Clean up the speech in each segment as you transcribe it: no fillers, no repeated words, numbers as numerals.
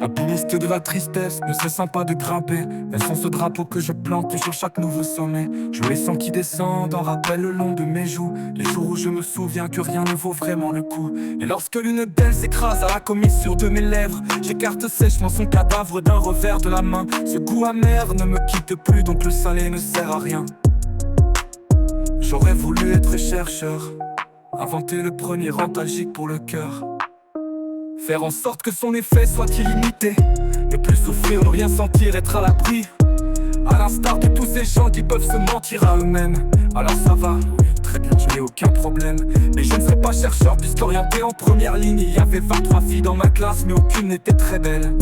Alpiniste de la tristesse, ne cessant pas de grimper. Elles sont ce drapeau que je plante sur chaque nouveau sommet. Je les sens qui descendent en rappel le long de mes joues. Les jours où je me souviens que rien ne vaut vraiment le coup. Et lorsque l'une d'elles s'écrase à la commissure de mes lèvres, j'écarte sèchement son cadavre d'un revers de la main. Ce goût amer ne me quitte plus, donc le salé ne sert à rien. J'aurais voulu être chercheur, inventer le premier antalgique pour le cœur. Faire en sorte que son effet soit illimité. Ne plus souffrir, ne rien sentir, être à l'abri. À l'instar de tous ces gens qui peuvent se mentir à eux-mêmes. Alors ça va, très bien, je n'ai aucun problème. Mais je ne serai pas chercheur puisqu'orienté en première ligne. Il y avait 23 filles dans ma classe mais aucune n'était très belle.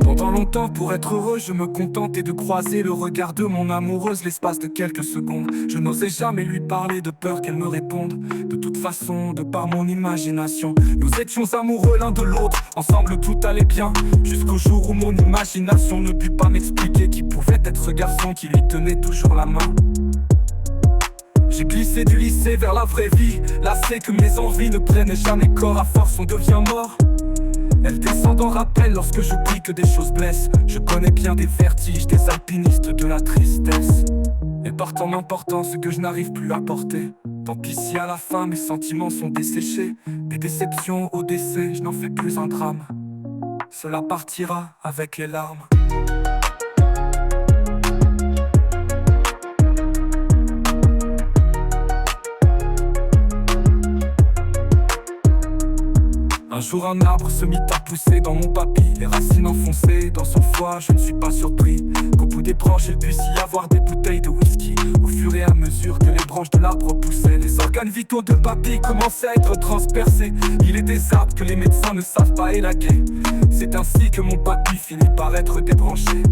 Pendant longtemps pour être heureux je me contentais de croiser le regard de mon amoureuse l'espace de quelques secondes. Je n'osais jamais lui parler de peur qu'elle me réponde. De toute façon, de par mon imagination, nous étions amoureux l'un de l'autre. Ensemble tout allait bien, jusqu'au jour où mon imagination ne put pas m'expliquer qui pouvait être ce garçon qui lui tenait toujours la main. J'ai glissé du lycée vers la vraie vie, lassé que mes envies ne prennent jamais corps. À force on devient mort. Elle descend en rappel lorsque j'oublie que des choses blessent. Je connais bien des vertiges, des alpinistes de la tristesse. Et portent en importance ce que je n'arrive plus à porter. Tant pis si à la fin mes sentiments sont desséchés. Des déceptions au décès, je n'en fais plus un drame. Cela partira avec les larmes. Un jour un arbre se mit à pousser dans mon papy. Les racines enfoncées dans son foie, je ne suis pas surpris qu'au bout des branches il puisse y avoir des bouteilles de whisky. Au fur et à mesure que les branches de l'arbre poussaient, les organes vitaux de papy commençaient à être transpercés. Il est des arbres que les médecins ne savent pas élaguer. C'est ainsi que mon papy finit par être débranché.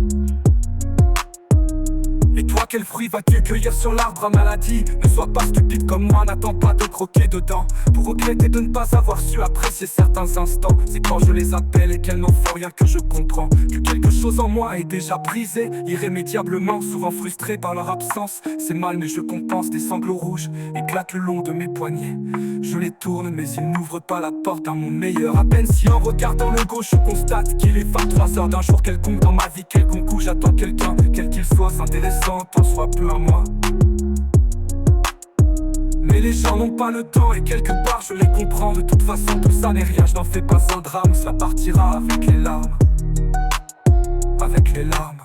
Et toi, quel fruit vas-tu cueillir sur l'arbre à maladie? Ne sois pas stupide comme moi, n'attends pas de croquer dedans pour regretter de ne pas avoir su apprécier certains instants. C'est quand je les appelle et qu'elles n'en font rien que je comprends que quelque chose en moi est déjà brisé irrémédiablement, souvent frustré par leur absence. C'est mal mais je compense, des sanglots rouges éclatent le long de mes poignets. Je les tourne mais ils n'ouvrent pas la porte à mon meilleur. À peine si en regardant le gauche je constate qu'il est 23 heures d'un jour quelconque dans ma vie quelconque où j'attends quelqu'un, quel qu'il soit, s'intéressant tant soit peu à moi. Mais les gens n'ont pas le temps et quelque part je les comprends. De toute façon tout ça n'est rien, je n'en fais pas un drame. Cela partira avec les larmes. Avec les larmes.